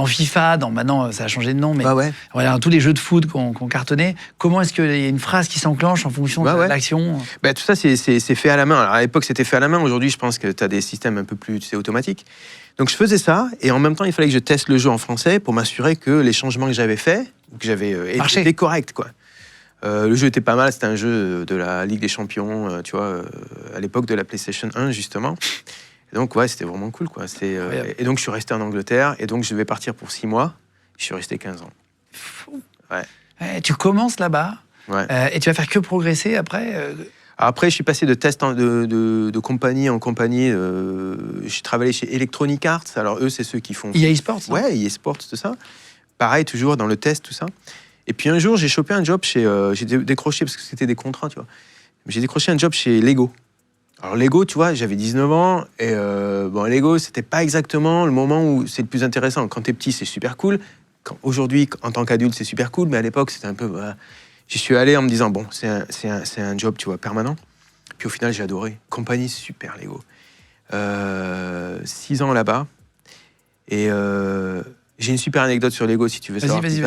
Dans FIFA, maintenant ça a changé de nom, mais Ouais. voilà, tous les jeux de foot qu'on cartonnait, comment est-ce qu'il y a une phrase qui s'enclenche en fonction de l'action? Tout ça, c'est fait à la main. Alors, à l'époque, c'était fait à la main. Aujourd'hui, je pense que tu as des systèmes un peu plus automatiques. Donc, je faisais ça. Et en même temps, il fallait que je teste le jeu en français pour m'assurer que les changements que j'avais faits, que j'avais étaient corrects, quoi. Le jeu était pas mal. C'était un jeu de la Ligue des Champions, tu vois, à l'époque de la PlayStation 1, justement. Et donc, ouais, c'était vraiment cool, quoi. Et donc, je suis resté en Angleterre. Et donc, je devais partir pour 6 mois. Je suis resté 15 ans. Fou. Ouais. Tu commences là-bas. Ouais. Et tu vas faire que progresser après Après, je suis passé de test de compagnie en compagnie. J'ai travaillé chez Electronic Arts. Alors, eux, c'est ceux qui font... EA Sports. Ouais, EA Sports, tout ça. Pareil, toujours dans le test, tout ça. Et puis, un jour, j'ai chopé un job chez... j'ai décroché, parce que c'était des contrats, tu vois. J'ai décroché un job chez Lego. Alors, Lego, tu vois, j'avais 19 ans. Et Lego, c'était pas exactement le moment où c'est le plus intéressant. Quand t'es petit, c'est super cool. Aujourd'hui, en tant qu'adulte, c'est super cool. Mais à l'époque, c'était un peu... J'y suis allé en me disant, bon, c'est un job, tu vois, permanent. Puis au final, j'ai adoré. Compagnie super, Lego. 6 ans là-bas. Et j'ai une super anecdote sur Lego, si tu veux savoir. Vas-y.